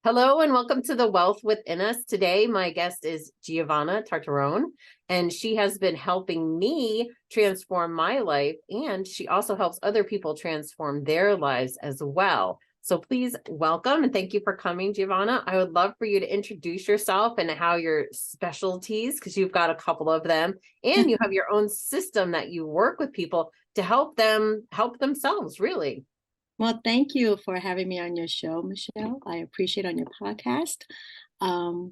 Hello and welcome to The Wealth Within Us. Today, my guest is Giovanna Tartarone, and she has been helping me transform my life, and she also helps other people transform their lives as well. So please welcome and thank you for coming, Giovanna. I would love for you to introduce yourself and how your specialties, because you've got a couple of them, and you have your own system that you work with people to help them help themselves, really. Well, thank you for having me on your show, Michelle. I appreciate on your podcast. Um,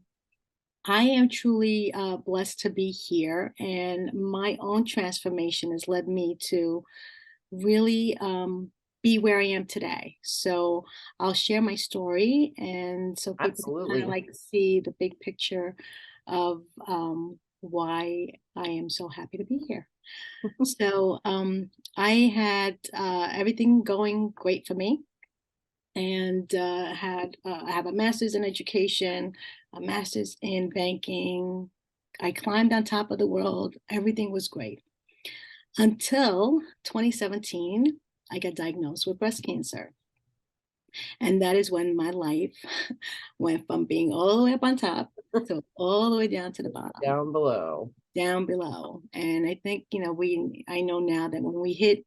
I am truly blessed to be here, and my own transformation has led me to really be where I am today. So I'll share my story, and so people can kind of Absolutely. like see the big picture of why I am so happy to be here. So I had everything going great for me, and I have a master's in education, a master's in banking. I climbed on top of the world. Everything was great until 2017. I got diagnosed with breast cancer, and that is when my life went from being all the way up on top to all the way down to the bottom, Down below. down below. And I think I know now that when we hit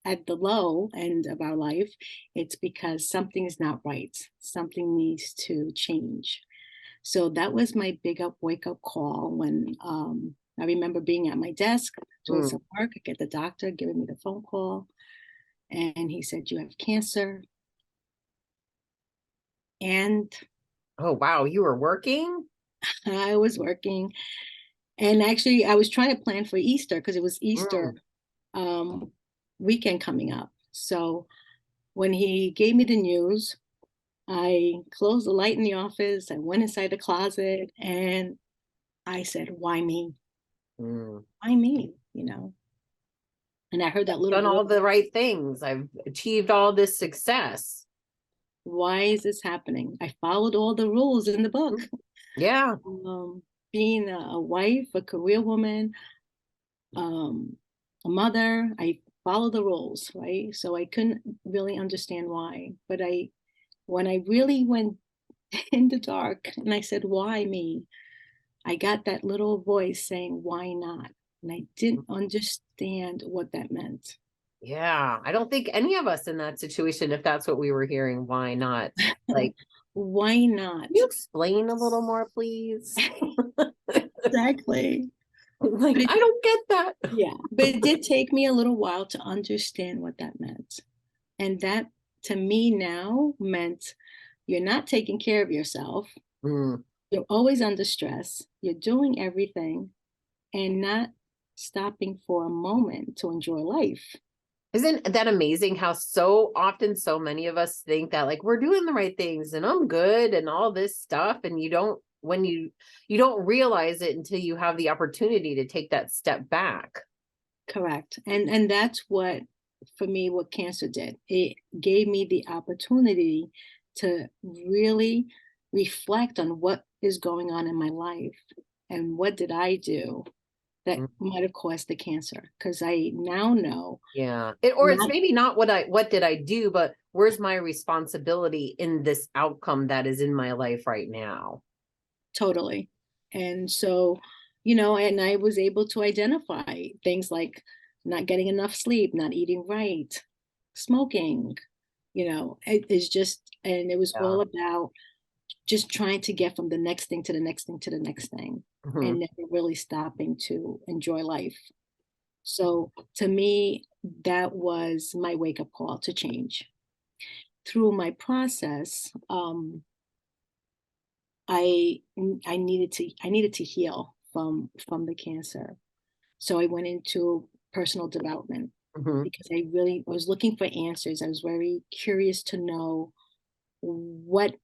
at the low end of our life, it's because something is not right. Something needs to change. So that was my big wake up call when I remember being at my desk doing Mm. some work. I get the doctor giving me the phone call, and he said, "You have cancer." And Oh, wow. You were working? I was working, and actually, I was trying to plan for Easter because it was Easter Mm. um, weekend coming up. So when he gave me the news, I closed the light in the office. I went inside the closet and I said, "Why me? Mm. Why me?" And I heard that little Done voice, all the right things. I've achieved all this success. "Why is this happening?" I followed all the rules in the book. Mhm. Yeah. Being a wife, a career woman, um, a mother, I followed the rules, right? So I couldn't really understand why. But when I really went in the dark and I said, "Why me?" I got that little voice saying, "Why not?" And I didn't understand what that meant. Yeah. I don't think any of us in that situation, if that's what we were hearing, why not? Like, Why not? can you explain a little more, please? Exactly. Like, But I don't get that. but it did take me a little while to understand what that meant. And that to me now meant you're not taking care of yourself. Mm. You're always under stress. You're doing everything and not stopping for a moment to enjoy life. Isn't that amazing how so often so many of us think that like we're doing the right things and I'm good and all this stuff, and you don't when you don't realize it until you have the opportunity to take that step back. Correct. And that's what for me what cancer did. It gave me the opportunity to really reflect on what is going on in my life and what did I do that Mm. might have caused the cancer, because I now know Yeah. Or it's not maybe not what did I do, but where's my responsibility in this outcome that is in my life right now? totally. And so, and I was able to identify things like not getting enough sleep, not eating right, smoking, it is just, and it was Yeah. all about just trying to get from the next thing to the next thing to the next thing Mhm. and never really stopping to enjoy life. So to me, that was my wake up call to change. Through my process, I needed to heal from the cancer. So I went into personal development Mhm. because I was looking for answers. I was very curious to know what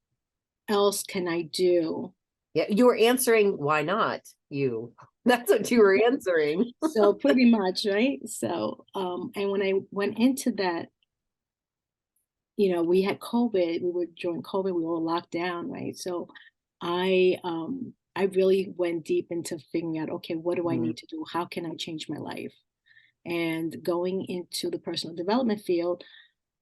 else can I do. Yeah, you were answering why not you. That's what you were answering. So pretty much, right? So and when I went into that, we had COVID, we were during COVID, we were all locked down, right? So I really went deep into figuring out, okay, what do I Mhm. need to do? How can I change my life? And going into the personal development field,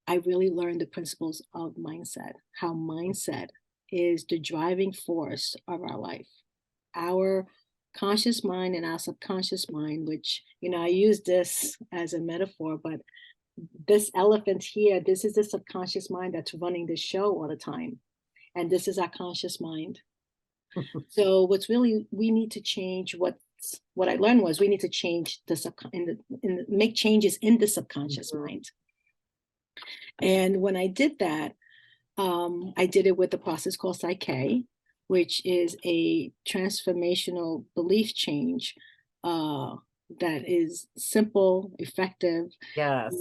I really learned the principles of mindset, how mindset is the driving force of our life. Our conscious mind and our subconscious mind, which, I use this as a metaphor, but this elephant here, this is the subconscious mind that's running the show all the time. And this is our conscious mind. So what's really, we need to change what I learned was we need to change make changes in the subconscious mind. And when I did that, I did it with the process called Psych-K, which is a transformational belief change that is simple, effective. Yes.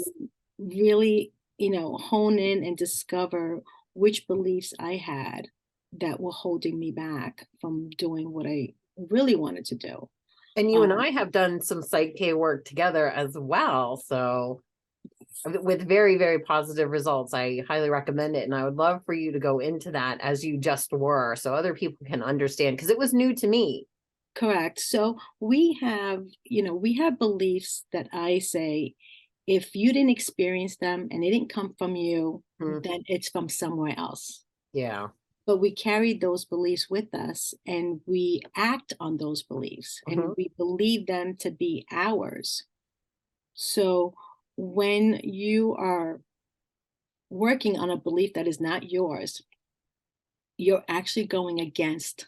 Really, hone in and discover which beliefs I had that were holding me back from doing what I really wanted to do. And you and I have done some Psych-K work together as well. So with very, very positive results. I highly recommend it. And I would love for you to go into that as you just were, so other people can understand, because it was new to me. Correct. So we have beliefs that I say, if you didn't experience them and they didn't come from you, then it's from somewhere else. Yeah. But we carry those beliefs with us and we act on those beliefs and we believe them to be ours. So when you are working on a belief that is not yours, you're actually going against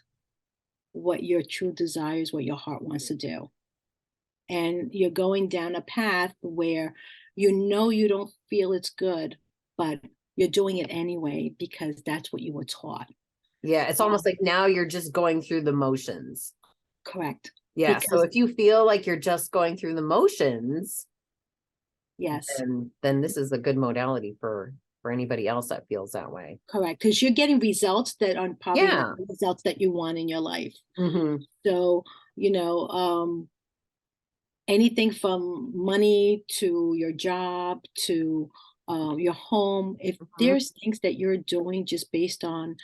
what your true desires, what your heart wants to do. And you're going down a path where you don't feel it's good, but you're doing it anyway because that's what you were taught. Yeah, it's almost like now you're just going through the motions. Correct. Yeah, so if you feel like you're just going through the motions, yes, then this is a good modality for anybody else that feels that way. Correct, because you're getting results that aren't probably not the results that you want in your life. So, anything from money to your job to your home, if there's things that you're doing just based on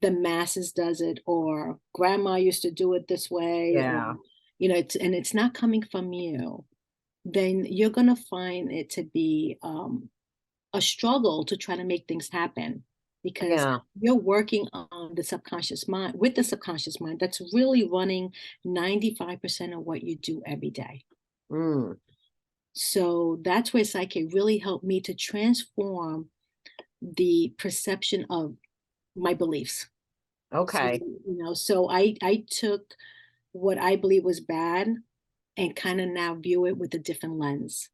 the masses does it, or grandma used to do it this way, or, it's not coming from you, then you're going to find it to be a struggle to try to make things happen, because you're working on the subconscious mind, with the subconscious mind that's really running 95% of what you do every day. So that's where Psych-K really helped me to transform the perception of my beliefs. Okay. So I took what I believe was bad and kind of now view it with a different lens.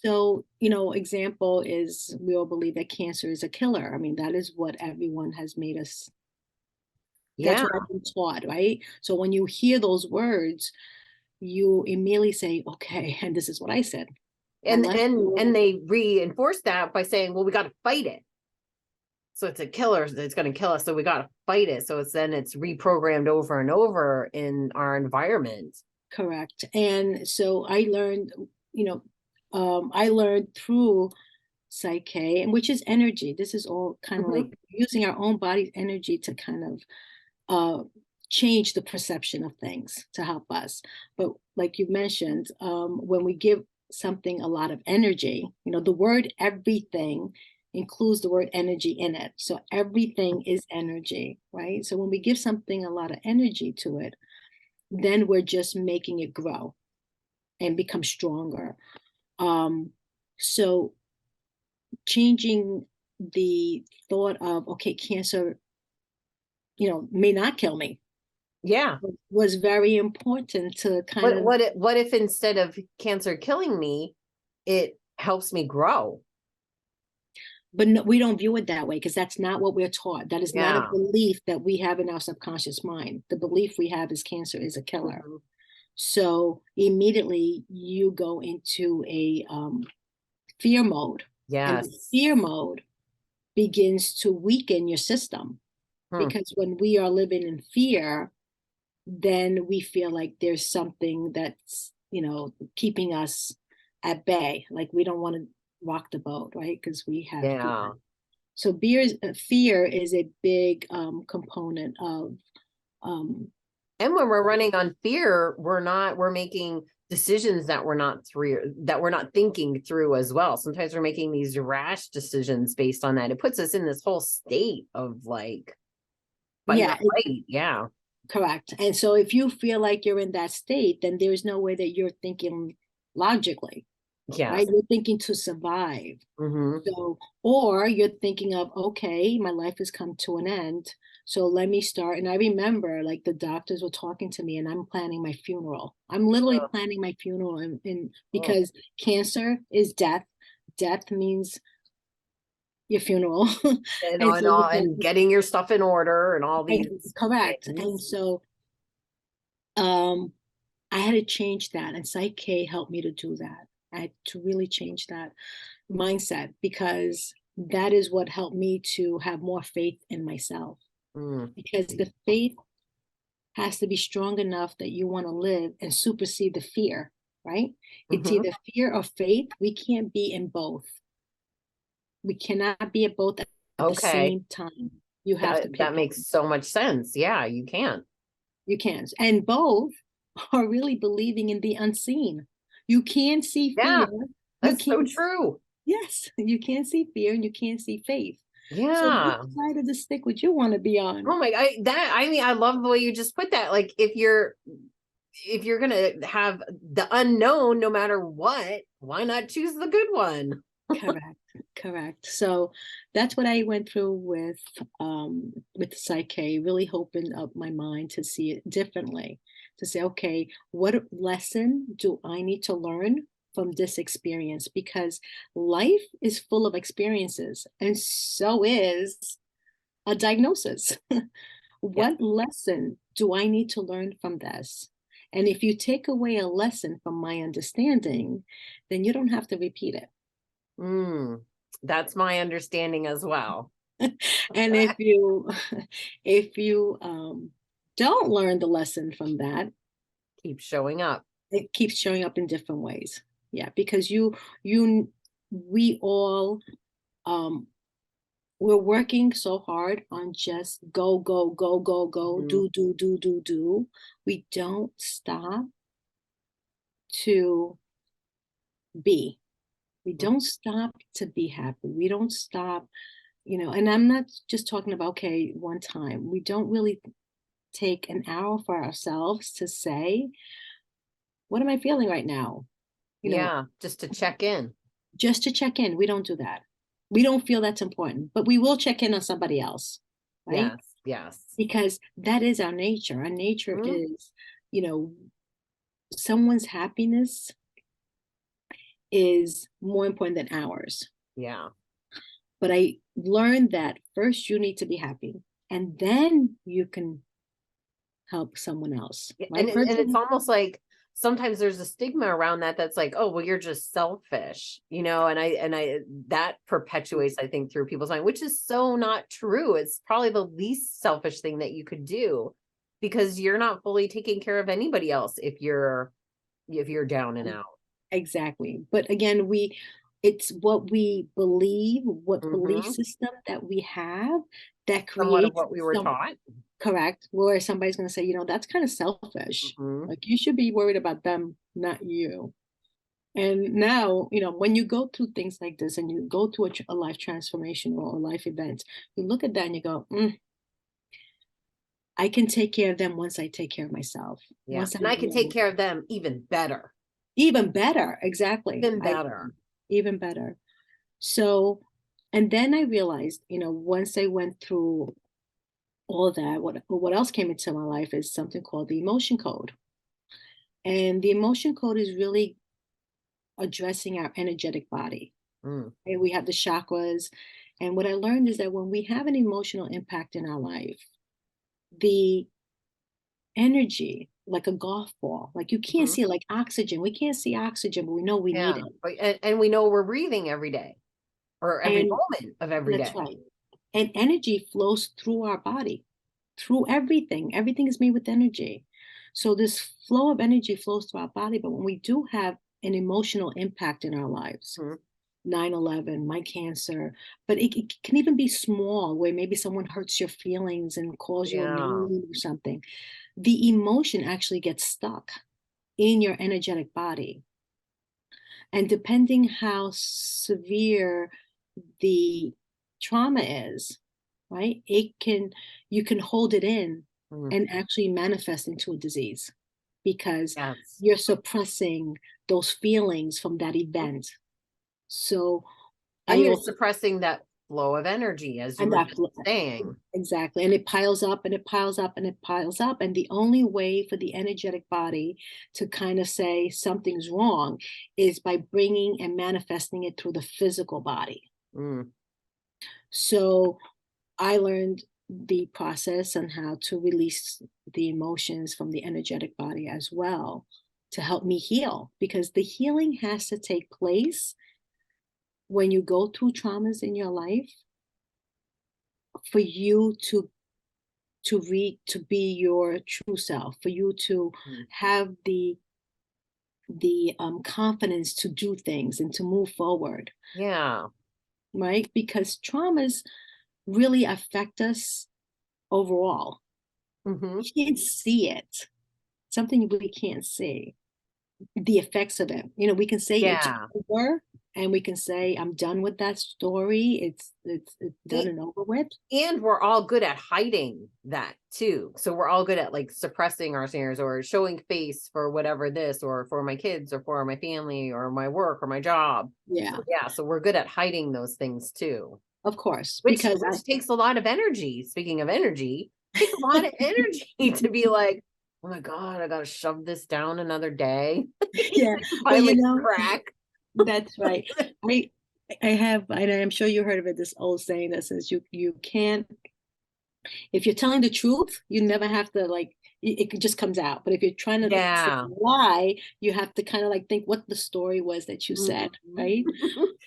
So, example is, we all believe that cancer is a killer. I mean, that is what everyone has made us. That's what I've been taught, right? So when you hear those words, you immediately say, okay, and this is what I said. And they reinforce that by saying, well, we got to fight it. So it's a killer, it's going to kill us, so we got to fight it. So it's reprogrammed over and over in our environment. Correct. And so I learned, I learned through Psych-K, and which is energy. This is all kind of like using our own body's energy to kind of change the perception of things to help us. But like you mentioned, when we give something a lot of energy, the word everything includes the word energy in it. So everything is energy, right? So when we give something a lot of energy to it, then we're just making it grow and become stronger. So changing the thought of, okay, cancer, may not kill me. Yeah. Was very important to kind of. What if instead of cancer killing me, it helps me grow? But no, we don't view it that way, because that's not what we're taught. That is not a belief that we have in our subconscious mind. The belief we have is cancer is a killer. So immediately you go into a fear mode. Yes. And the fear mode begins to weaken your system. Because when we are living in fear, then we feel like there's something that's, keeping us at bay. Like we don't want to rock the boat, right? Because we have fear. So fear is a big component of. And when we're running on fear, we're making decisions that we're not thinking through as well. Sometimes we're making these rash decisions based on that. It puts us in this whole state of like fight or Yeah, flight. Yeah. correct. And so if you feel like you're in that state, then there's no way that you're thinking logically, right? Yes. You're thinking to survive. Hmm. So, or you're thinking of, okay, my life has come to an end. So let me start. And I remember like the doctors were talking to me and I'm planning my funeral. I'm literally Oh, planning my funeral oh. because cancer is death. Death means your funeral. And And on so you all and getting your stuff in order and all these correct. And things. so um I had to change that. And Psych-K helped me to do that. I had to really change that mindset because that is what helped me to have more faith in myself. Mm. Because the faith has to be strong enough that you want to live and supersede the fear, right? It's Hmm. either fear or faith. We can't be in both. We cannot be at both at the Okay. same time. You have to That pick makes one. so much sense. Yeah, you can't. You can't. And both are really believing in the unseen. You can't see Yeah, fear. You that's so can't, true. yes, you can't see fear and you can't see faith. So which Yeah. side of the stick would you want to be on? Oh my, I mean, I love the way you just put that. Like if you're gonna have the unknown no matter what, why not choose the good one? Correct, correct. So that's what I went through with the Psych-K, really opened up my mind to see it differently, to say, okay, what lesson do I need to learn from this experience? Because life is full of experiences, and so is a diagnosis. Yes. What lesson do I need to learn from this? And if you take away a lesson from my understanding, then you don't have to repeat it. Mm, that's my understanding as well. And if you don't learn the lesson from that, Keep showing up. it keeps showing up in different ways. Yeah, because you we all um we're working so hard on just go, go, go, go, go, Mhm. do. We don't stop to be. We don't stop to be happy. We don't stop, and I'm not just talking about, okay, one time. We don't really take an hour for ourselves to say, what am I feeling right now? You know, Yeah, just to check in. just to check in. We don't do that. We don't feel that's important, but we will check in on somebody else, right? Yes, yes. Because that is our nature. Our nature Mhm. is, you know, someone's happiness is more important than ours. Yeah. But I learned that first you need to be happy and then you can help someone else, Yeah, right? First, and it's almost like sometimes there's a stigma around that that's like, oh, well, you're just selfish, and I that perpetuates, I think, through people's mind, which is so not true. It's probably the least selfish thing that you could do because you're not fully taking care of anybody else if you're down and out. exactly. But again, it's what we believe, what belief Hmm. system that we have that Somewhat of creates what we were taught. correct, where somebody's going to say, that's kind of selfish. Hmm. Like you should be worried about them, not you. And now, when you go through things like this and you go through a life transformation or a life event, you look at that and you go, I can take care of them once I take care of myself. Yeah, Once I and I can take know, care of them even better, even better. Exactly. even I better. even better. So, and then I realized, once I went through all that, what else came into my life is something called the emotion code. And the emotion code is really addressing our energetic body. Mm. And we have the chakras. And what I learned is that when we have an emotional impact in our life, the energy, like a golf ball, like you can't Mhm. see it, like oxygen. We can't see oxygen, but we know we need Yeah, it. and we know we're breathing every day or every And moment of every that's day. right. And energy flows through our body, through everything. Everything is made with energy. So this flow of energy flows through our body. But when we do have an emotional impact in our lives, Mhm. 9/11, my cancer, but it can even be small, where maybe someone hurts your feelings and calls you a Yeah. name or something. The emotion actually gets stuck in your energetic body. And depending how severe the trauma is, right? You can hold it in Mm, and actually manifest into a disease because yes. you're suppressing those feelings from that event. So And I you're also, suppressing that flow of energy, as you and were that just saying. exactly, and it piles up and it piles up and it piles up. And the only way for the energetic body to kind of say something's wrong is by bringing and manifesting it through the physical body. Mm, So I learned the process on how to release the emotions from the energetic body as well to help me heal, because the healing has to take place when you go through traumas in your life for you to be your true self, for you to mm. have the confidence to do things and to move forward, Yeah. right? Because traumas really affect us overall. Hmm. You can't see it, something we can't see the effects of it. You know, we can say it's Yeah. over, and we can say I'm done with that story. It's done A- and over with. And we're all good at hiding that too. So we're all good at like suppressing our fears or showing face for whatever this or for my kids or for my family or my work or my job. So Yeah, yeah, so we're good at hiding those things too. of course, Which because I which takes a lot of energy. Speaking of energy, takes a lot of energy to be like, oh my God, I gotta shove this down another day. yeah, but you Finally know, crack. that's right. I I have, and I'm sure you heard of it, this old saying that says you can't, if you're telling the truth, you never have to like it just comes out. But if you're trying to say Yeah. a lie, you have to kind of like think what the story was that you said, Mhm. right?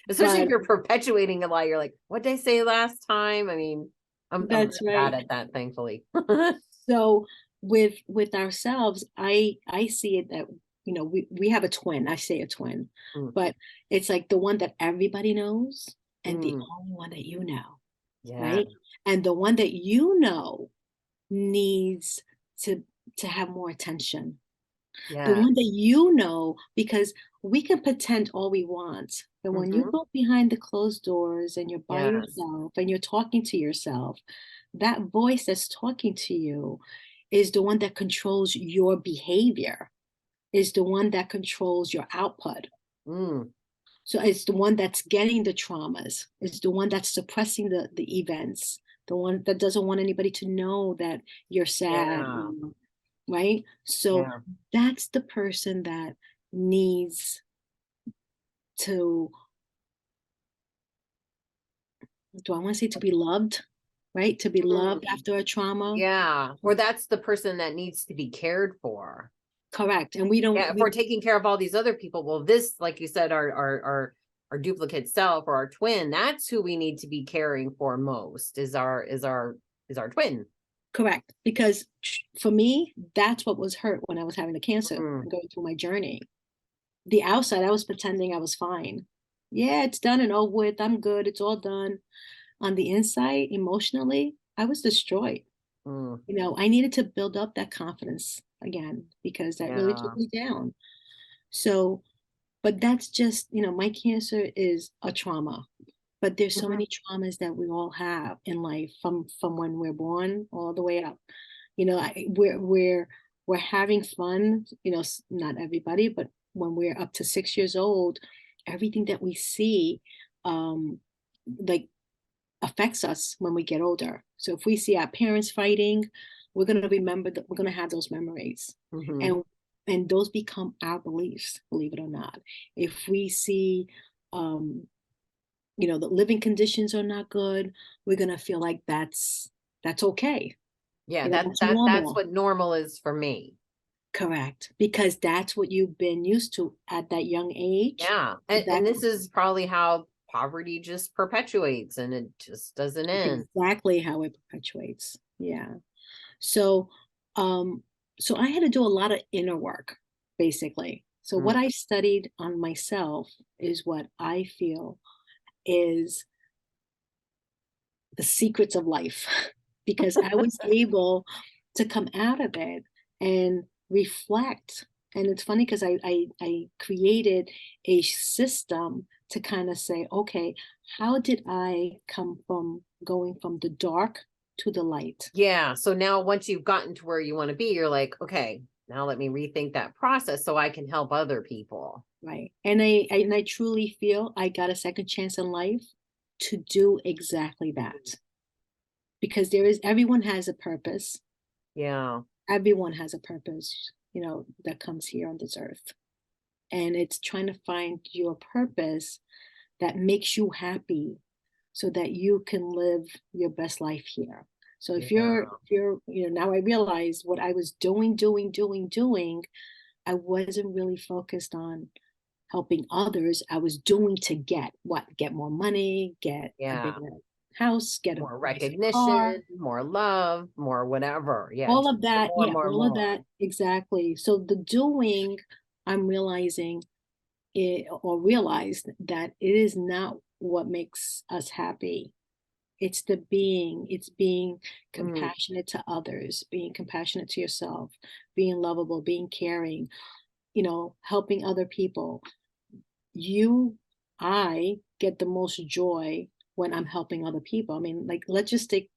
Especially if But you're perpetuating a lie, you're like, what did I say last time? I mean, I'm that's really bad right. at that, thankfully. So with ourselves, I see it that, you know, we have a twin. I say a twin, Mm, but it's like the one that everybody knows and the mm, only one that you know, yeah, right? And the one that you know needs to to have more attention. The yeah. one that you know, because we can pretend all we want, but when you Hmm. go behind the closed doors and you're by Yes. yourself and you're talking to yourself, that voice that's talking to you is the one that controls your behavior, is the one that controls your output. Mm, So it's the one that's getting the traumas, it's the one that's suppressing the events, the one that doesn't want anybody to know that you're sad, yeah. right? So Yeah. that's the person that needs to, do I want to say to be loved, right? To be loved Mm, after a trauma. yeah. Or that's the person that needs to be cared for. Correct. And we don't, Yeah, if we're taking care of all these other people, well, this, like you said, our duplicate self or our twin, that's who we need to be caring for most is our twin. correct. Because for me, that's what was hurt when I was having the cancer Mm, and going through my journey. The outside, I was pretending I was fine. Yeah, it's done and over with. I'm good. It's all done. On the inside, emotionally, I was destroyed. mm, You know, I needed to build up that confidence again because that really took yeah. me down. So, but that's just, you know, my cancer is a trauma. But there's so Mhm. many traumas that we all have in life from when we're born all the way up. You know, we're having fun, you know, not everybody, but when we're up to 6 years old, everything that we see um like affects us when we get older. So if we see our parents fighting, we're going to remember that, we're going to have those memories. Mhm. And those become our beliefs, believe it or not. If we see um you know the living conditions are not good, we're going to feel like that's okay. Yeah, You know, that's that's normal. what normal is for me. Correct, because that's what you've been used to at that young age. Yeah. And That's this is probably how poverty just perpetuates and it just doesn't end. exactly how it perpetuates. Yeah. So, um, so I had to do a lot of inner work, basically. So Mm. what I studied on myself is what I feel is the secrets of life, because I was able to come out of it and reflect. And it's funny because I created a system to kind of say, okay, how did I come from going from the dark to the light. Yeah. So now once you've gotten to where you want to be, you're like, okay, now let me rethink that process so I can help other people. Right. And I truly feel I got a second chance in life to do exactly that. Because everyone has a purpose. Yeah. Everyone has a purpose, that comes here on this earth. And it's trying to find your purpose that makes you happy so that you can live your best life here. So Yeah. now I realize what I was doing, I wasn't really focused on helping others. I was doing to get more money, get a Yeah. bigger house, get a More nicer car, recognition, more love, more whatever. Yeah. all Just of that. more, Yeah, more, all of more. that. Exactly. So the doing, I'm realizing it, or realized that it is not what makes us happy. It's being Mm, compassionate to others, being compassionate to yourself, being lovable, being caring, helping other people. You, I get the most joy when I'm helping other people. I mean, like, let's just take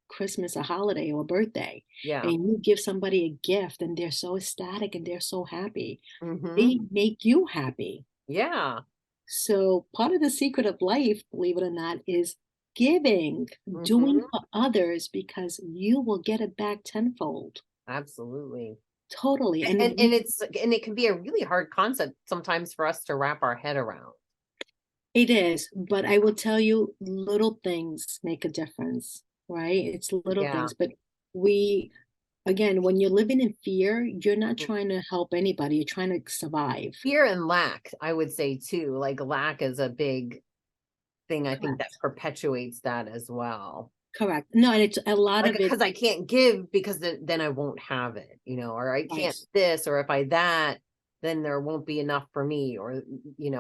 Christmas, a holiday or a birthday, yeah. and you give somebody a gift and they're so ecstatic and they're so happy. Hmm. They make you happy. Yeah. So part of the secret of life, believe it or not, is giving, doing Hmm. for others, because you will get it back tenfold. Absolutely. Totally. And it can be a really hard concept sometimes for us to wrap our head around. It is, but I will tell you, little things make a difference, right? It's little Yeah. things, but we, again, when you're living in fear, you're not trying to help anybody, you're trying to survive. Fear and lack, I would say too. Like lack is a big thing I think that Correct. perpetuates that as well. Correct. No, and it's a lot Like of it, because I can't give because then I won't have it, or I right. can't this, or if I that, then there won't be enough for me. Or,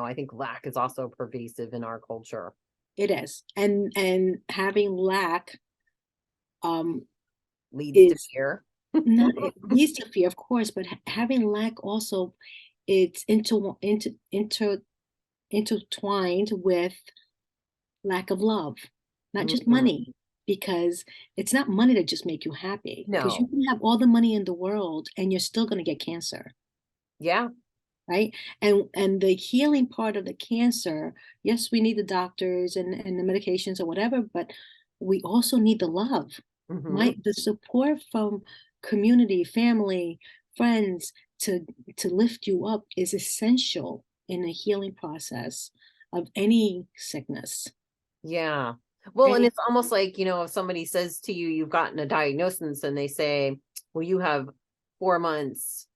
I think lack is also pervasive in our culture. It is. And having lack um Leads to is fear. not, it leads to fear, of course, but having lack also, it's intertwined with lack of love, not just Mm, money, because it's not money that just make you happy, because you no. can have all the money in the world and you're still going to get cancer, Yeah. right? And the healing part of the cancer, yes, we need the doctors and the medications or whatever, but we also need the love, Hmm. the support from community, family, friends, to lift you up is essential in the healing process of any sickness. Yeah. Well, and Any, it's almost like, if somebody says to you, you've gotten a diagnosis and they say, well, you have 4 months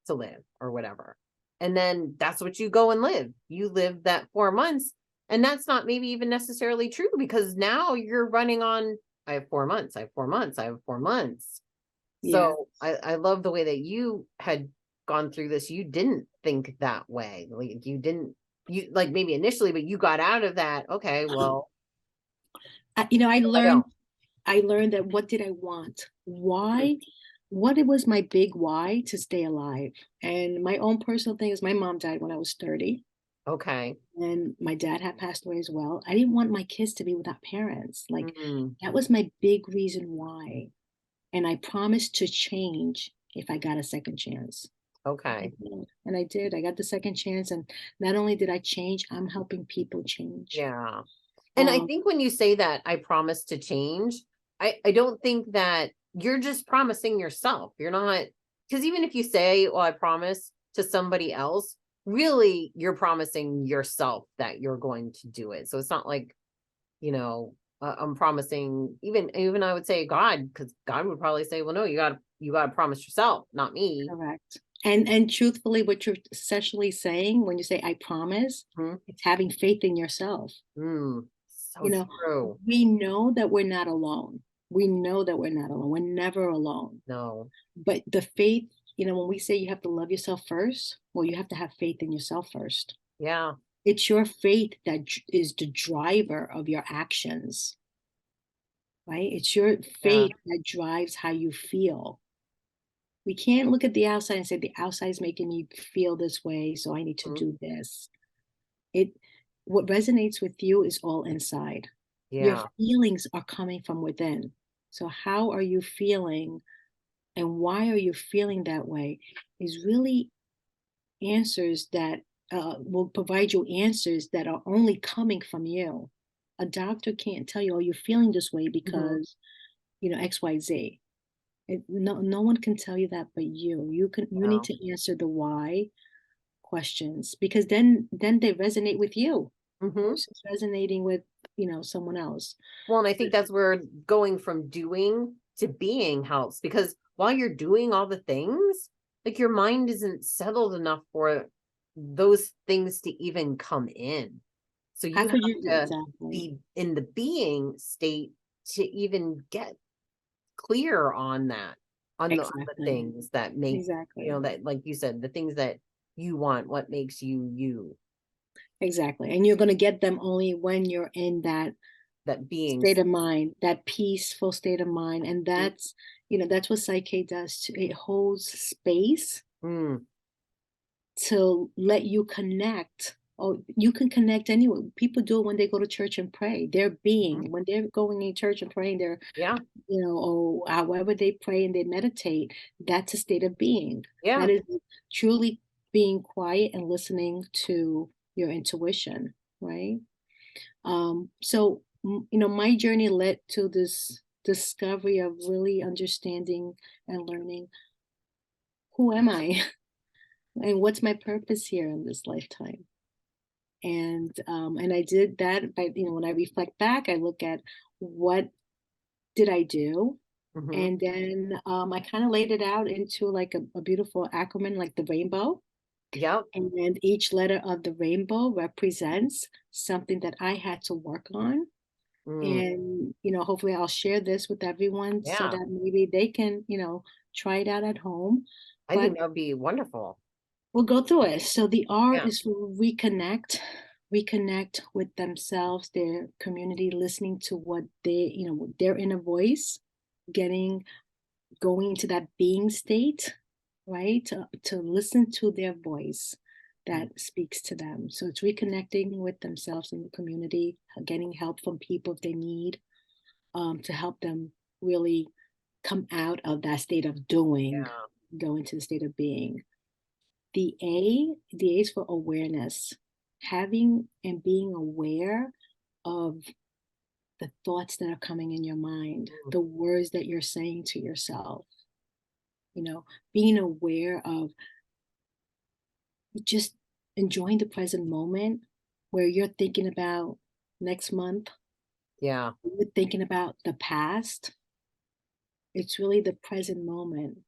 to live or whatever. And then that's what you go and live. You live that 4 months. And that's not maybe even necessarily true because now you're running on, I have 4 months, I have 4 months, I have 4 months. yeah. So I love the way that you had gone through this. You didn't think that way. Like you didn't, you like maybe initially, but you got out of that. Okay, well, I, you know, I I learned don't. I learned that what did I want? Why? What it was my big why to stay alive. And my own personal thing is my mom died when I was 30 Okay. and my dad had passed away as well. I didn't want my kids to be without parents. Like, Mm, that was my big reason why. And I promised to change if I got a second chance. And I okay. did. And I did. I got the second chance. And not only did I change, I'm helping people change. Yeah. And I Um, think when you say that I promise to change, I don't think that you're just promising yourself. You're not, because even if you say, well, I promise to somebody else, really you're promising yourself that you're going to do it. So it's not like, I'm promising even I would say God, because God would probably say, well, no, you gotta promise yourself, not me. Correct. And truthfully, what you're essentially saying when you say I promise, Hmm. it's having faith in yourself. Mm, You so know, true. we know that we're not alone. We know that we're not alone. We're never alone. No. But the faith, when we say you have to love yourself first, well, you have to have faith in yourself first. Yeah. It's your faith that is the driver of your actions, right? It's your Yeah. faith that drives how you feel. We can't look at the outside and say the outside is making me feel this way, so I need to Mhm. do this. It What resonates with you is all inside. Your Yeah. feelings are coming from within. So how are you feeling and why are you feeling that way is really answers that will provide you answers that are only coming from you. A doctor can't tell you, oh, you're feeling this way Hmm. because, XYZ. No one can tell you that but you. You need Yeah. to answer the why questions because then they resonate with you Hmm. versus resonating with, someone else. Well, and I think that's where going from doing to being helps, because while you're doing all the things, like your mind isn't settled enough for those things to even come in. So How you have could you to exactly. be in the being state to even get clear on that, on the Exactly. things that make, Exactly. that, like you said, the things that you want, what makes you you, Exactly. And you're going to get them only when you're in that that state beings. of mind, that peaceful state of mind. And that's what Psych-K does too. It holds space Mm, to let you connect. Oh, you can connect anyway. People do it when they go to church and pray. They're mhm. being, when they're going in church and praying, they're, Yeah. or however they pray and they meditate, that's a state of being. Yeah. That is truly being quiet and listening to your intuition, right? My journey led to this discovery of really understanding and learning who am I and what's my purpose here in this lifetime. And I did that by, when I reflect back, I look at what did I do, Hmm. and then I kind of laid it out into like a beautiful acronym, like the rainbow. Yep. And each letter of the rainbow represents something that I had to work on. Mm, And, hopefully I'll share this with everyone so yeah. that maybe they can, try it out at home. I But think that would be wonderful. we'll go through it. So the R Yeah. is for reconnect with themselves, their community, listening to what their inner voice, getting going into that being state, right? To listen to their voice Mm, that speaks to them. So it's reconnecting with themselves and the community, getting help from people if they need, to help them really come out of that state of doing, yeah. go into the state of being. The A is for awareness, having and being aware of the thoughts that are coming in your mind, Mm, the words that you're saying to yourself, being aware of just enjoying the present moment where you're thinking about next month, yeah. you're thinking about the past. It's really the present moment.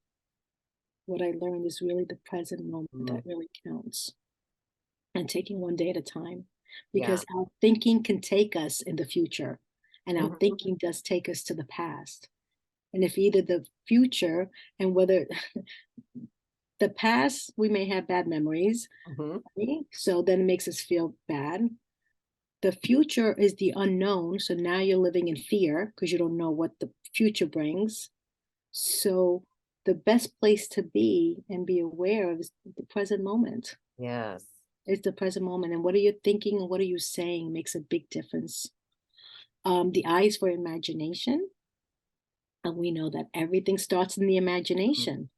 What I learned is really the present moment Mm, that really counts, and taking one day at a time, yeah. because our thinking can take us in the future and our Hmm. thinking does take us to the past. And if either the future and whether the past, we may have bad memories, Hmm. right? So then it makes us feel bad. The future is the unknown. So now you're living in fear because you don't know what the future brings. So the best place to be and be aware of is the present moment. Yes. It's the present moment. And what are you thinking and what are you saying makes a big difference. The I is for imagination. And we know that everything starts in the Mm, imagination.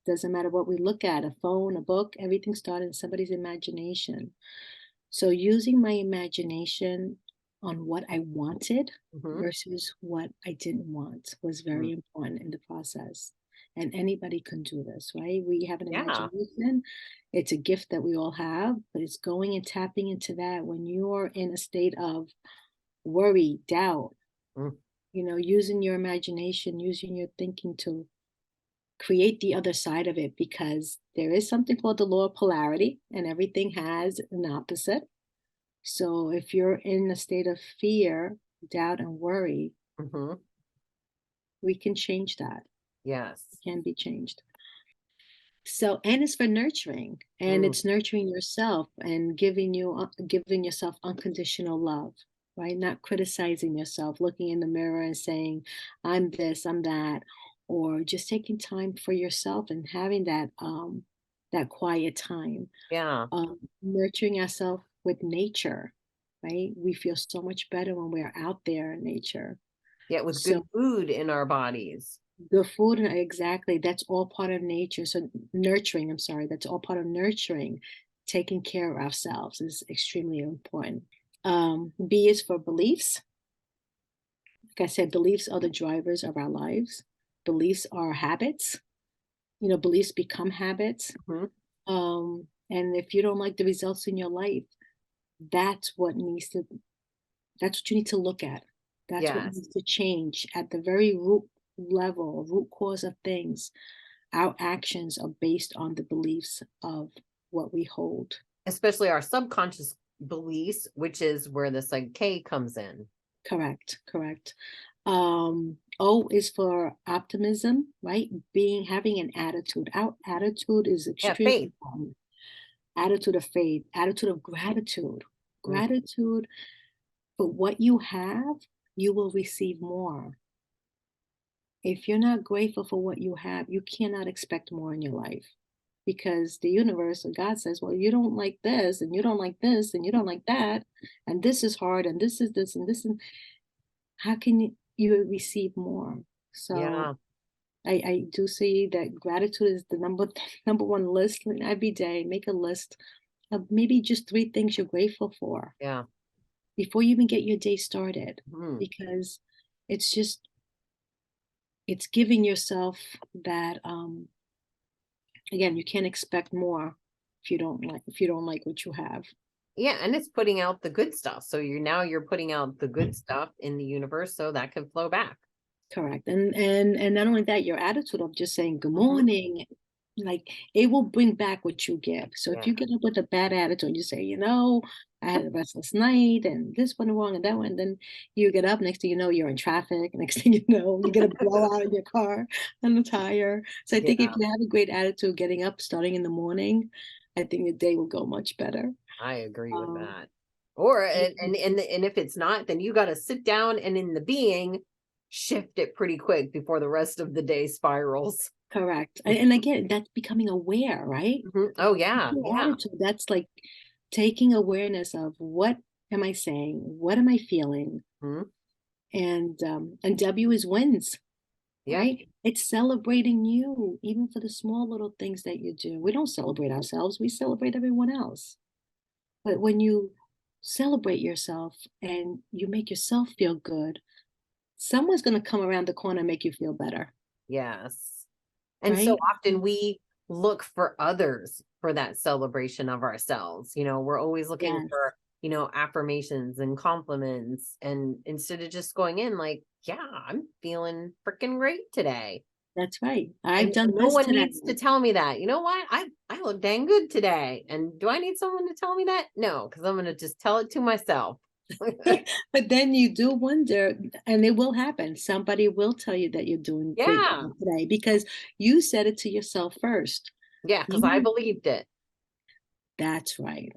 Doesn't matter what we look at, a phone, a book, everything started in somebody's imagination. So using my imagination on what I wanted hmm. versus what I didn't want was Mm, very important in the process. And anybody can do this, right? We have an yeah. imagination. It's a gift that we all have, but it's going and tapping into that when you're in a state of worry, doubt, Mm, using your imagination, using your thinking to create the other side of it, because there is something called the law of polarity and everything has an opposite. So if you're in a state of fear, doubt, and worry, hmm. we can change that. It Yes. can be changed. So N is for nurturing, and Mm, it's nurturing yourself and giving yourself unconditional love, right? Not criticizing yourself, looking in the mirror and saying, "I'm this, I'm that," or just taking time for yourself and having that quiet time. yeah. Nurturing ourselves with nature. right? We feel so much better when we're out there in nature. Yeah, with good So food in our bodies. the food, exactly, that's all part of nature. So nurturing, I'm sorry, that's all part of nurturing. Taking care of ourselves is extremely important. B is for beliefs. Like I said, beliefs are the drivers of our lives. Beliefs are habits. Beliefs become habits. Mhm. And if you don't like the results in your life, that's what needs to that's what you need to look at. That's what Yes. needs to change at the very root level, root cause of things. Our actions are based on the beliefs of what we hold. Especially our subconscious beliefs, which is where the Psych-K comes in. Correct, correct. O is for optimism, right? Having an attitude. Our attitude is Yeah, extremely faith. important. Attitude of faith, attitude of gratitude. Mm, Gratitude for what you have, you will receive more. If you're not grateful for what you have, you cannot expect more in your life, because the universe or God says, well, you don't like this, and you don't like this, and you don't like that, and this is hard, and this is this, and this, and how can you receive more? So yeah, I do see that gratitude is the number one list. Every day, make a list of maybe just 3 things you're grateful for yeah. before you even get your day started, Mhm. because it's just it's giving yourself that again, you can't expect more if you don't like what you have. Yeah, and it's putting out the good stuff. So you're putting out the good stuff in the universe so that can flow back. Correct. And not only that, your attitude of just saying good Mhm. morning, like, it will bring back what you give. So if Yeah, you get up with a bad attitude, you say, I had a restless night and this went wrong and that one, then you get up, next thing you know, you're in traffic. Next thing you know, you get a blowout in your car on the tire. So I think if yeah, you have a great attitude getting up, starting in the morning, I think your day will go much better. I agree with Um, that. Or and- and if it's not, then you got to sit down and in the being shift it pretty quick before the rest of the day spirals. Correct. And again, that's becoming aware, right? Mhm. Oh yeah, Your yeah. attitude, that's like taking awareness of what am I saying? What am I feeling? Mhm. And W is wins, Yeah, right? It's celebrating you, even for the small little things that you do. We don't celebrate ourselves, we celebrate everyone else. But when you celebrate yourself and you make yourself feel good, someone's going to come around the corner and make you feel better, yes. And so right? often we look for others for that celebration of ourselves. We're always looking Yes. for, affirmations and compliments. And instead of just going in like, yeah, I'm feeling freaking great today. That's right. I've And done no this one today. needs to tell me that. You know what? I look dang good today. And do I need someone to tell me that? No, because I'm gonna just tell it to myself. But then you do wonder, and it will happen. Somebody will tell you that you're doing great Yeah. today because you said it to yourself first. Yeah, because I You, believed it. that's right.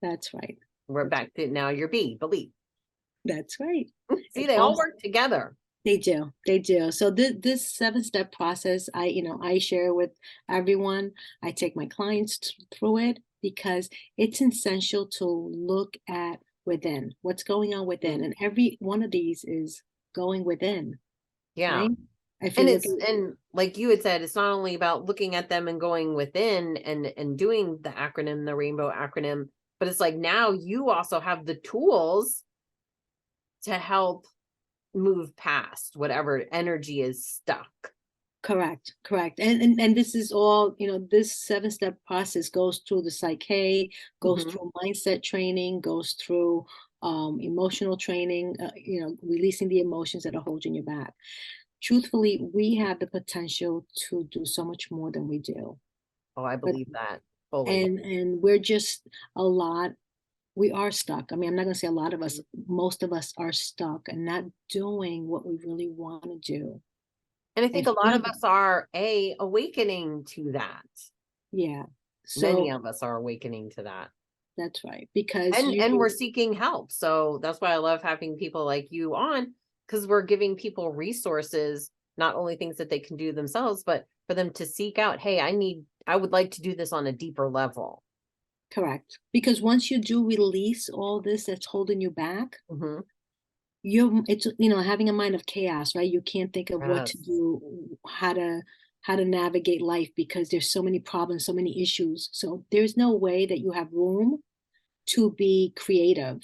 That's right. We're That's, back to now your B, believe. that's right. See, It they all also, work together. they do. They do. So this 7-step process, I share with everyone. I take my clients through it because it's essential to look at within what's going on Mm, within, and every one of these is going within, yeah. right? If you And look it's at and like you had said, it's not only about looking at them and going within and doing the acronym, the rainbow acronym, but it's like now you also have the tools to help move past whatever energy is stuck. correct, correct. And this is all, this 7-step process goes through the Psych-K, goes Mhm. through mindset training, goes through emotional training, releasing the emotions that are holding you back. Truthfully, we have the potential to do so much more than we do. Oh, I But believe that fully. and we're just a lot we are stuck. I mean, I'm not going to say a lot of us, Mhm. most of us are stuck and not doing what we really want to do. And I think If a lot we of us are awakening to that. Yeah. Many So of us are awakening to that. that's right. Because And we're seeking help. So that's why I love having people like you on, because we're giving people resources, not only things that they can do themselves, but for them to seek out, hey, I would like to do this on a deeper level. Correct. Because once you do release all this that's holding you back, Hmm. it's, having a mind of chaos, right? You can't think of what to Yes. do, how to navigate life because there's so many problems, so many issues. So there's no way that you have room to be creative,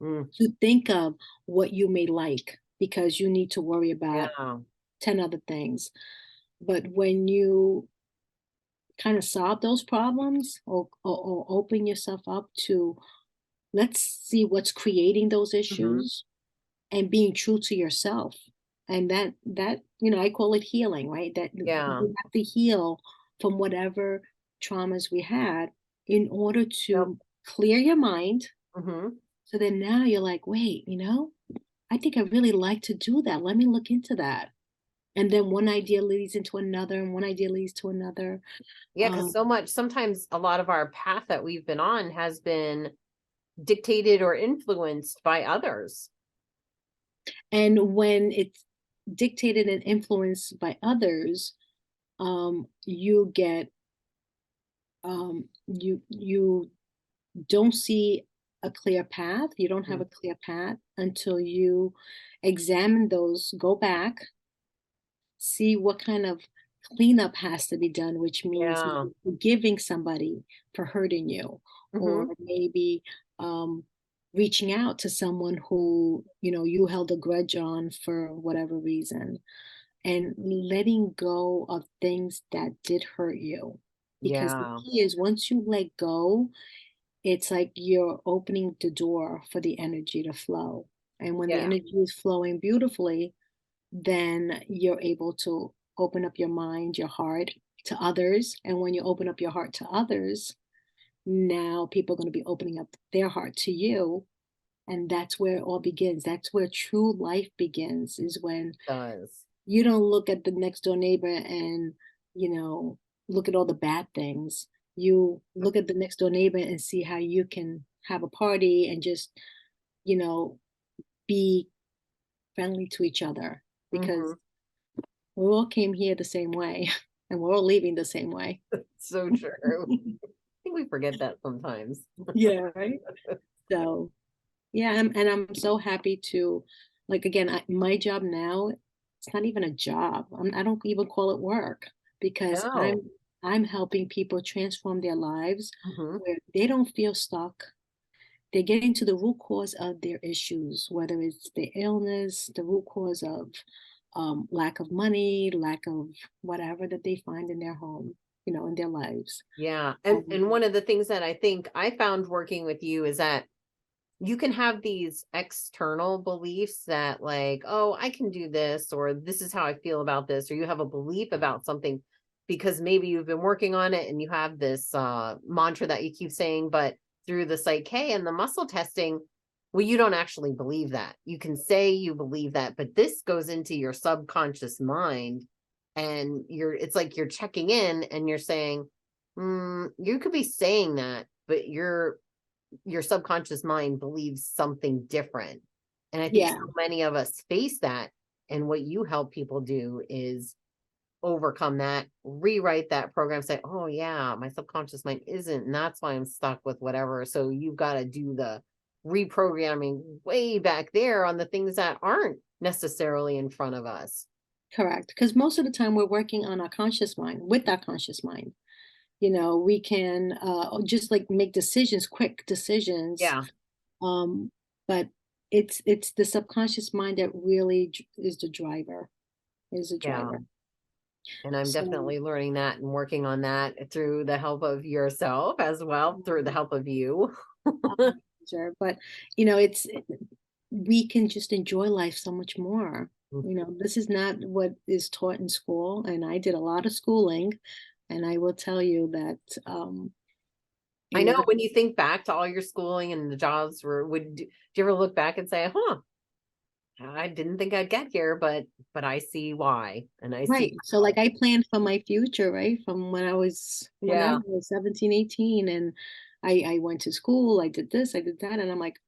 Mm, to think of what you may like because you need to worry about yeah. 10 other things. But when you kind of solve those problems, or open yourself up to, let's see what's creating those Hmm. issues, and being true to yourself. And that I call it healing, right? That Yeah. we have to heal from whatever traumas we had in order Yep. to clear your mind. Hmm. So then now you're like, wait, I think I really like to do that. Let me look into that. And then one idea leads into another, and one idea leads to another. Yeah, because sometimes a lot of our path that we've been on has been dictated or influenced by others. And when it's dictated and influenced by others, you get you don't see a clear path. You don't have Mm. a clear path until you examine those, go back, see what kind of cleanup has to be done, which means Yeah. maybe forgiving somebody for hurting you, or Hmm. maybe um, reaching out to someone who you held a grudge on for whatever reason, and letting go of things that did hurt you. Because the Yeah. key is, once you let go, it's like you're opening the door for the energy to flow. And when the Yeah. energy is flowing beautifully, then you're able to open up your mind, your heart to others. And when you open up your heart to others, now people are going to be opening up their heart to you. And that's where it all begins. That's where true life begins, is when Does. you don't look at the next door neighbor and, you know, look at all the bad things. You look at the next door neighbor and see how you can have a party and just, you know, be friendly to each other, because Hmm. we all came here the same way and we're all leaving the same way. So true. I think we forget that sometimes. Yeah, right. So, yeah, and I'm so happy to, like, again, my job now, it's not even a job. I don't even call it work, because No. I'm helping people transform their lives Hmm. where they don't feel stuck. They're getting to the root cause of their issues, whether it's the illness, the root cause of lack of money, lack of whatever that they find in their home, in their lives. Yeah. And Um, one of the things that I think I found working with you is that you can have these external beliefs that, like, oh, I can do this, or this is how I feel about this, or you have a belief about something because maybe you've been working on it and you have this mantra that you keep saying, but through the Psych-K and the muscle testing, well, you don't actually believe that. You can say you believe that, but this goes into your subconscious mind, and it's like you're checking in and you're saying, you could be saying that, but your subconscious mind believes something different. And I think so yeah, many of us face that. And what you help people do is overcome that, rewrite that program, say, oh, yeah, my subconscious mind isn't. And that's why I'm stuck with whatever. So you've got to do the reprogramming way back there on the things that aren't necessarily in front of us. correct. Because most of the time we're working on our conscious mind, with our conscious mind. We can just like make decisions, quick decisions, Yeah. um, but it's the subconscious mind that really is the driver, is the Yeah. driver. And I'm So, definitely learning that and working on that through the help of yourself as well, through the help of you. sure, but it's we can just enjoy life so much more. This is not what is taught in school, and I did a lot of schooling, and I will tell you that I in know order, when you think back to all your schooling and the jobs do you ever look back and say, huh, I didn't think I'd get here, but I see why. And I see right. So like I planned for my future, right? From yeah, whenever I was 17, 18, and I went to school, I did this, I did that, and I'm like,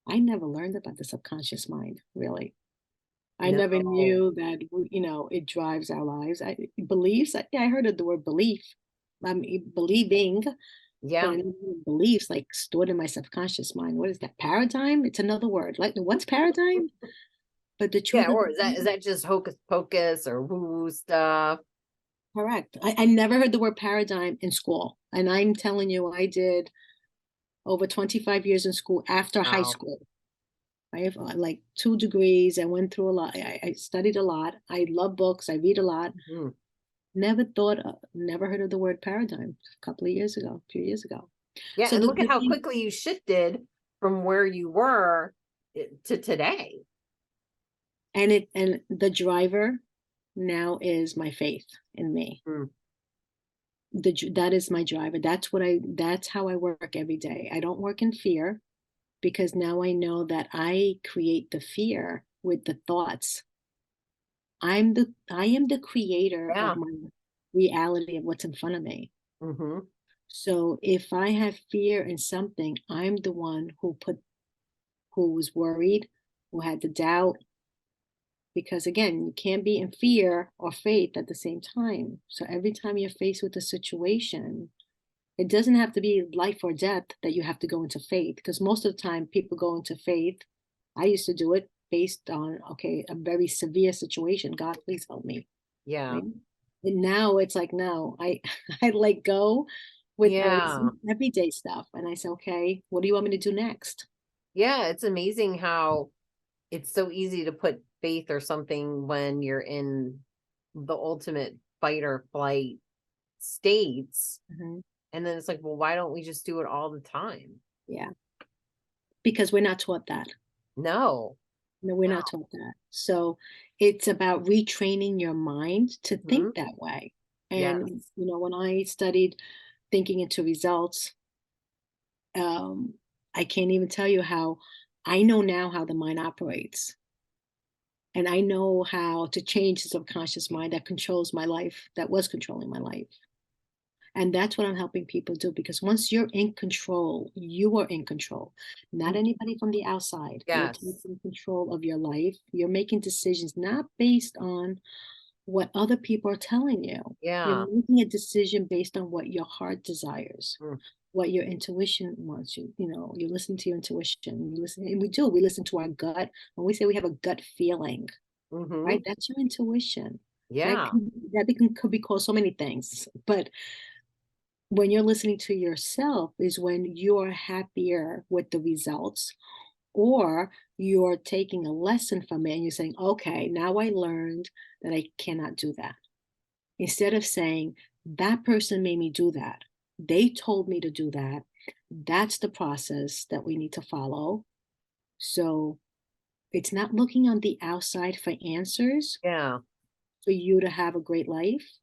I never learned about the subconscious mind, really. I never no, knew that, it drives our lives. Beliefs, yeah, I heard of the word belief. Believing, Yeah. but I know beliefs like stored in my subconscious mind. What is that? Paradigm? It's another word. Like, what's paradigm? But the Yeah. truth of Or the is matter, that just hocus pocus or woo stuff? correct. I never heard the word paradigm in school. And I'm telling you, I did over 25 years in school after high Wow. school. I have like 2 degrees. I went through a lot. I studied a lot. I love books. I read a lot. Mhm. Never heard of the word paradigm a couple of years ago, a few years ago. Yeah. So And look at the how thing, quickly you shifted from where you were to today. and the driver now is my faith in me. Mm. That is my driver. That's how I work every day. I don't work in fear because now I know that I create the fear with the thoughts. I am the creator Yeah. of my reality of what's in front of me. Hmm. So if I have fear in something, I'm the one who was worried, who had the doubt, because again, you can't be in fear or faith at the same time. So every time you're faced with a situation, it doesn't have to be life or death that you have to go into faith, because most of the time people go into faith. I used to do it based on, okay, a very severe situation. God, please help me. Yeah. Right. And now it's like, no, I I let go with very Yeah. everyday stuff. And I say, okay, what do you want me to do next? Yeah. It's amazing how it's so easy to put faith or something when you're in the ultimate fight or flight states. Mhm. And then it's like, well, why don't we just do it all the time? Yeah, because we're not taught that. No. No, we're No. not taught that. So it's about retraining your mind to Hmm. think that way. And Yes. when I studied thinking into results, I can't even tell you how I know now how the mind operates. And I know how to change the subconscious mind that controls my life, that was controlling my life. And that's what I'm helping people do, because once you're in control, you are in control, not Mm. anybody from the outside. You're Yes. taking control of your life. You're making decisions not based on what other people are telling you. You're Yeah. making a decision based on what your heart desires, Mm. what your intuition wants you. You listen to your intuition. You listen, and we do. We listen to our gut. When we say we have a gut feeling, Hmm. right? That's your intuition. That Yeah. can, could be called so many things, but when you're listening to yourself is when you're happier with the results, or you're taking a lesson from it and you're saying, okay, now I learned that I cannot do that. Instead of saying, that person made me do that, they told me to do that, that's the process that we need to follow. So it's not looking on the outside for answers Yeah. for you to have a great life.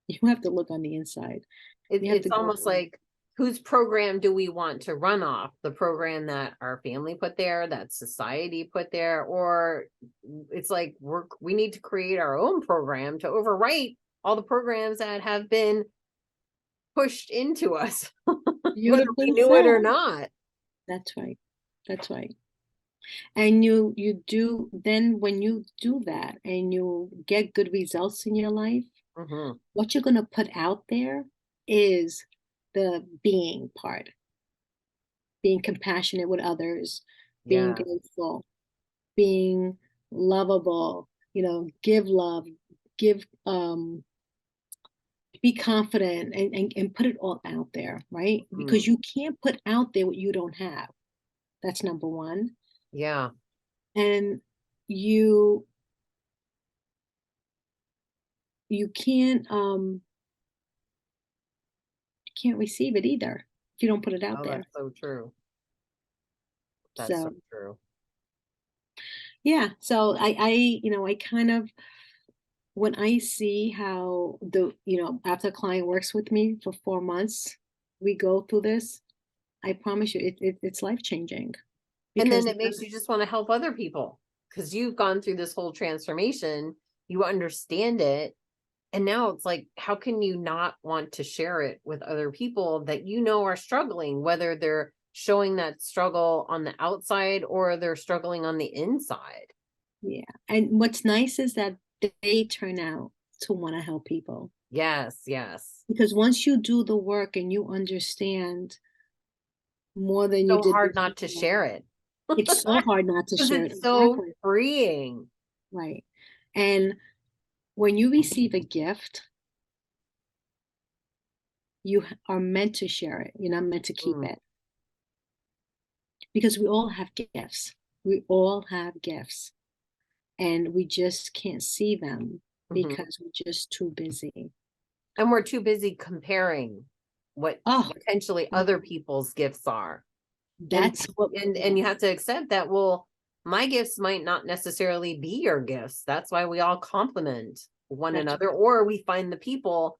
You have to look on the inside. You have It's to go, almost like, whose program do we want to run off? The program that our family put there, that society put there, or it's like we need to create our own program to overwrite all the programs that have been pushed into us, whether we beautifully knew it said. or not. That's right. That's right. And you do, then when you do that and you get good results in your life, Hmm. what you're going to put out there is the being part, being compassionate with others, being Yeah. grateful, being lovable, give love, give be confident, and put it all out there, right? Mm. Because you can't put out there what you don't have. That's number one. Yeah. And you you can't receive it either if you don't put it out Oh, there. that's so true. That's so So true. yeah, so I kind of, when I see how after a client works with me for 4 months, we go through this, I promise you it's life changing, And then because it makes you just want to help other people because you've gone through this whole transformation, you understand it. And now it's like, how can you not want to share it with other people that are struggling, whether they're showing that struggle on the outside or they're struggling on the inside? yeah, and what's nice is that they turn out to want to help people. Yes, yes. Because once you do the work and you understand more than you So did hard not to before, share it. it's so hard not to Because share it. it's so Exactly. freeing. Right. And when you receive a gift, are meant to share it. You're not meant to keep Mm, it because we all have gifts. We all have gifts and we just can't see them mhm. because we're just too busy. And we're too busy comparing what Oh, potentially other people's gifts are. And that's what, and you have to accept that, well, my gifts might not necessarily be your gifts. That's why we all complement one that's another, or we find the people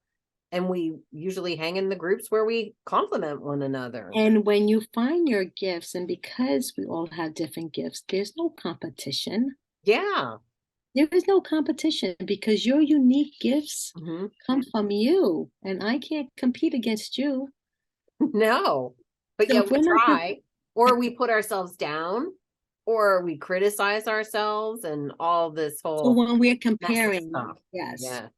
and we usually hang in the groups where we complement one another. and when you find your gifts, and because we all have different gifts, there's no competition. Yeah. There is no competition because your unique gifts Mhm. come from you, and I can't compete against you. No. But So yet if we we're not com- try, or we put ourselves down, or we criticize ourselves and all this so whole when we're mess of comparing, stuff. yes, Yeah.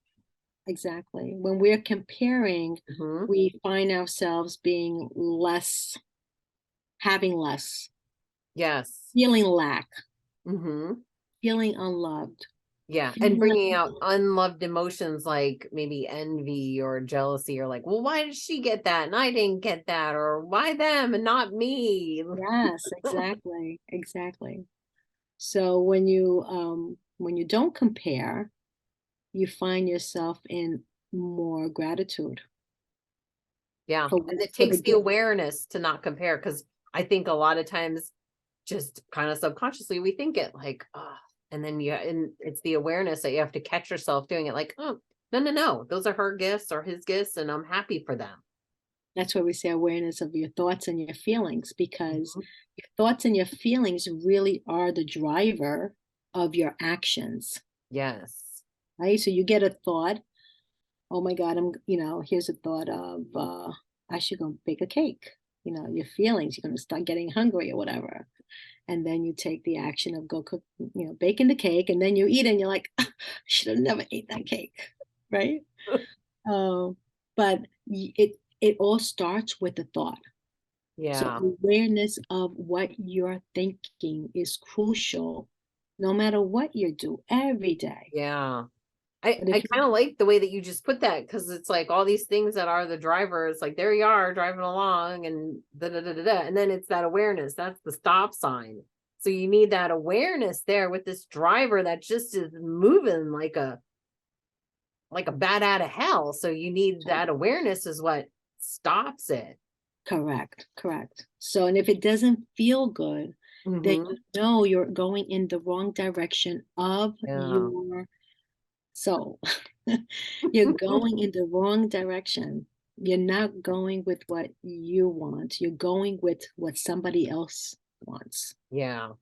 exactly. When we're comparing, Mhm. we find ourselves being less, having less, Yes. feeling lack, Mhm. feeling unloved, Yeah, and feeling bringing out unloved emotions like maybe envy or jealousy, or like, well, why did she get that and I didn't get that, or why them and not me? yes, exactly, exactly. So when you don't compare, you find yourself in more gratitude Yeah, for and it for the takes the gift. awareness to not compare, because I think a lot of times, just kind of subconsciously, we think it like, oh, and then and it's the awareness that you have to catch yourself doing it, like, oh, no, no, no, those are her gifts or his gifts, and I'm happy for them. That's why we say awareness of your thoughts and your feelings, because Mhm. your thoughts and your feelings really are the driver of your actions, Yes. right? So you get a thought, oh my God, here's a thought of I should go bake a cake. Your feelings, you're gonna start getting hungry or whatever. And then you take the action of go cook, baking the cake, and then you eat it and you're like, I should have never ate that cake, right? Um, but it all starts with the thought. So Yeah. awareness of what you're thinking is crucial, no matter what you do every day. Yeah. I But I if kind you of like the way that you just put that, because it's like all these things that are the drivers, like there you are driving along and da da da da da, and then it's that awareness, that's the stop sign. So you need that awareness there with this driver that just is moving like a bat out of hell. So you need that awareness is what stops it. correct, correct. So, and if it doesn't feel good, then Hmm. you know you're going in the wrong direction of Yeah. your soul. You're going in the wrong direction. You're not going with what you want. You're going with what somebody else wants. Yeah.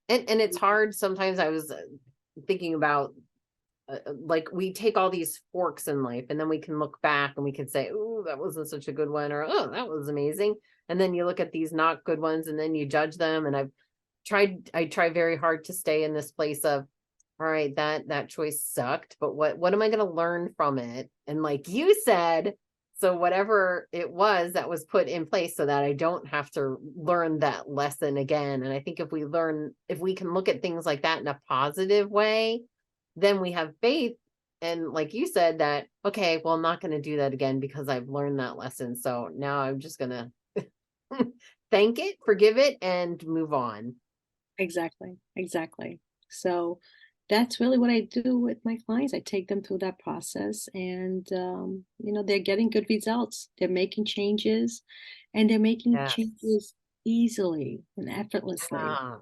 And it's hard sometimes. I was thinking about, like, we take all these forks in life and then we can look back and we can say, oh, that wasn't such a good one, or oh, that was amazing. And then you look at these not good ones and then you judge them. And I try very hard to stay in this place of, all right, that choice sucked, but what am I going to learn from it? And like you said, so whatever it was that was put in place so that I don't have to learn that lesson again. And I think if we can look at things like that in a positive way, then we have faith. And like you said, that, okay, well, I'm not going to do that again because I've learned that lesson. So now I'm just going to thank it, forgive it, and move on. Exactly, exactly. So that's really what I do with my clients. I take them through that process, and they're getting good results. They're making changes, and they're making Yes. changes easily and effortlessly Yeah. And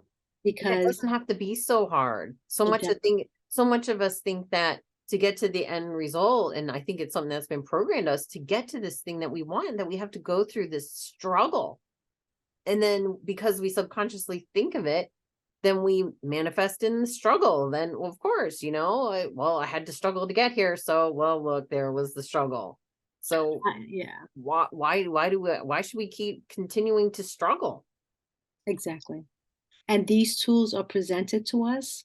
it because doesn't have to be so hard. it does. So much of us think that to get to the end result, and I think it's something that's been programmed us to get to this thing that we want, that we have to go through this struggle. And then because we subconsciously think of it, then we manifest in the struggle. Then, well, of course, well, I had to struggle to get here. So, well, look, there was the struggle. So Yeah, why should we keep continuing to struggle? exactly. And these tools are presented to us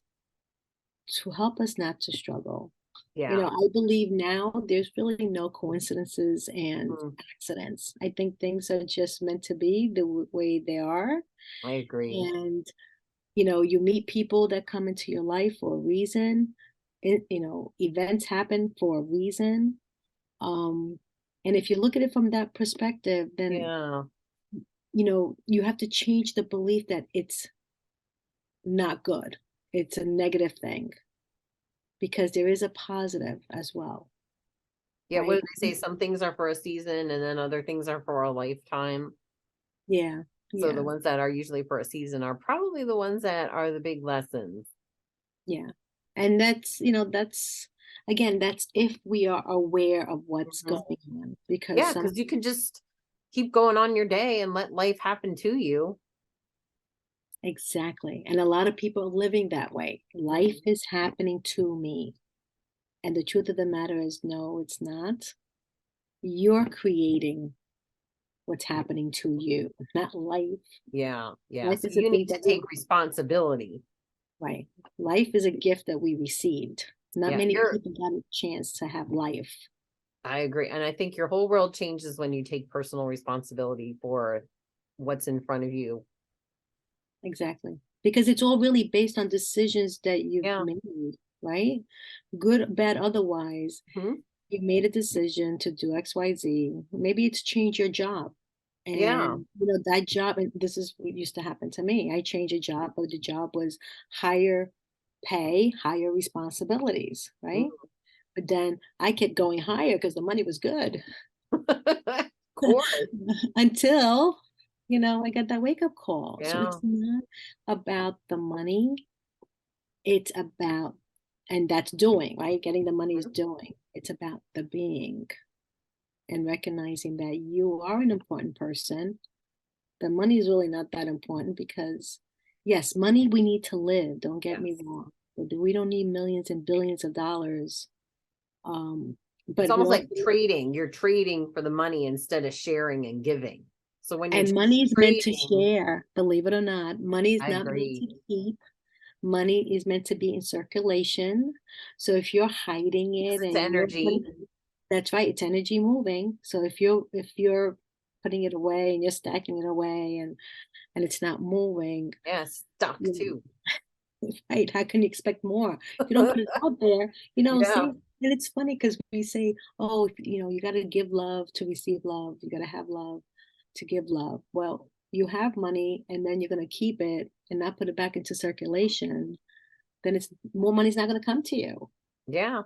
to help us not to struggle. You know, Yeah. I believe now there's really no coincidences and Mm, accidents. I think things are just meant to be the way they are. I agree. And, you know, you meet people that come into your life for a reason. You know, events happen for a reason. Um, and if you look at it from that perspective, then, Yeah. you know, you have to change the belief that it's not good. It's a negative thing because there is a positive as well, Yeah. What do right? they say? Some things are for a season and then other things are for a lifetime. Yeah, So the yeah, ones that are usually for a season are probably the ones that are the big lessons. yeah. And that's, you know, that's again, that's if we are aware of what's Mhm. going on, because Yeah, some because you can just keep going on your day and let life happen to you. exactly. And a lot of people are living that way. Life Mhm. is happening to me. And the truth of the matter is, no, it's not. You're creating what's happening to you, not life. Yeah, yeah. Life So is a you thing need to that we, take responsibility. right. Life is a gift that we received. Not Yeah, many people got a chance to have life. I agree. And I think your whole world changes when you take personal responsibility for what's in front of you. Exactly. Because it's all really based on decisions that you've Yeah. made, right? Good, bad, otherwise. Mhm. You made a decision to do XYZ. Maybe it's change your job. Yeah. And you know, that job, and this is what used to happen to me. I changed a job, but the job was higher pay, higher responsibilities, right? Mm. But then I kept going higher because the money was good. Of course. Until, you know, I got that wake up call. So Yeah. it's not about the money, it's about, and that's doing, right? Getting the money is Mhm. doing. It's about the being and recognizing that you are an important person. The money is really not that important because, yes, money we need to live. Don't get me Yes. wrong. But we don't need millions and billions of dollars. Um, It's but we almost also, like trading. You're trading for the money instead of sharing and giving. So when you're and money is meant to trading, share, believe it or not. Money is I not meant agree. to keep. Money is meant to be in circulation. So if you're hiding Because it it's and you're energy. putting, that's right, it's energy moving. So if you're putting it away and you're stacking it away and it's not moving, Yeah, stuck you too. right, how can you expect more? If you don't put it out there, you know, Yeah. same. And it's funny because we say, oh, you know, you got to give love to receive love. You got to have love to give love. Well, you have money and then you're going to keep it and not put it back into circulation, then it's more money's not going to come to you, Yeah.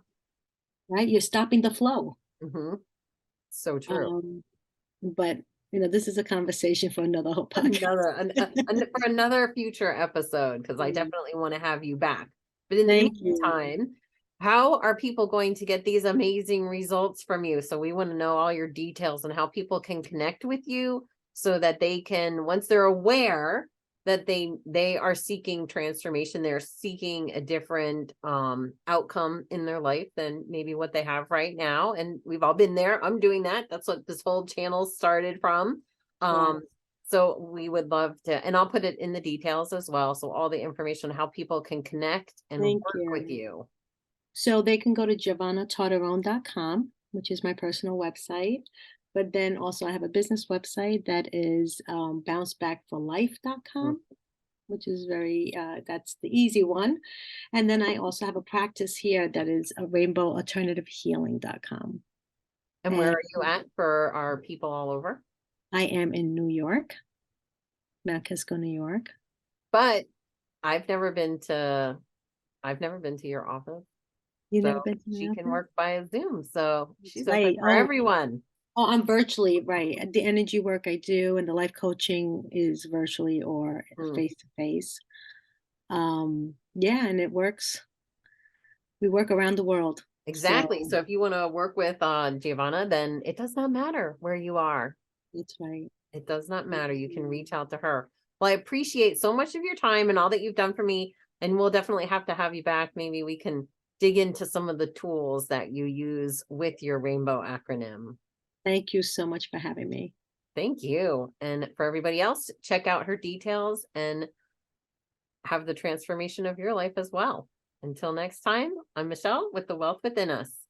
right? You're stopping the flow. Hmm. So true. Um, but you know, this is a conversation for another whole podcast. For another future episode, because I Mm. definitely want to have you back. But in the Thank you. meantime, how are people going to get these amazing results from you? So we want to know all your details and how people can connect with you so that they can, once they're aware that they are seeking transformation, they're seeking a different outcome in their life than maybe what they have right now. And we've all been there. I'm doing that. That's what this whole channel started from. Yeah, Um, so we would love to, and I'll put it in the details as well. So all the information, how people can connect and thank work with you. you. So they can go to giovannatartarone.com, which is my personal website. But then also I have a business website that is Mm. bouncebackforlife.com, which is that's the easy one. And then I also have a practice here that is a rainbowalternativehealing.com. And where And are you at for our people all over? I am in New York, Mount Kisco, New York. But I've never been to, I've never been to your office. You So never been to my she can office? work by Zoom. So That's she's open right. for everyone. I'm virtually, right. The energy work I do and the life coaching is virtually or Mm, face to face. Yeah, and it works. We work around the world. exactly. So So if you want to work with Giovanna, then it does not matter where you are. that's right. It does not Thank matter. You can you. reach out to her. Well, I appreciate so much of your time and all that you've done for me. And we'll definitely have to have you back. Maybe we can dig into some of the tools that you use with your rainbow acronym. Thank you so much for having me. Thank you. And for everybody else, check out her details and have the transformation of your life as well. Until next time, I'm Michelle with The Wealth Within Us.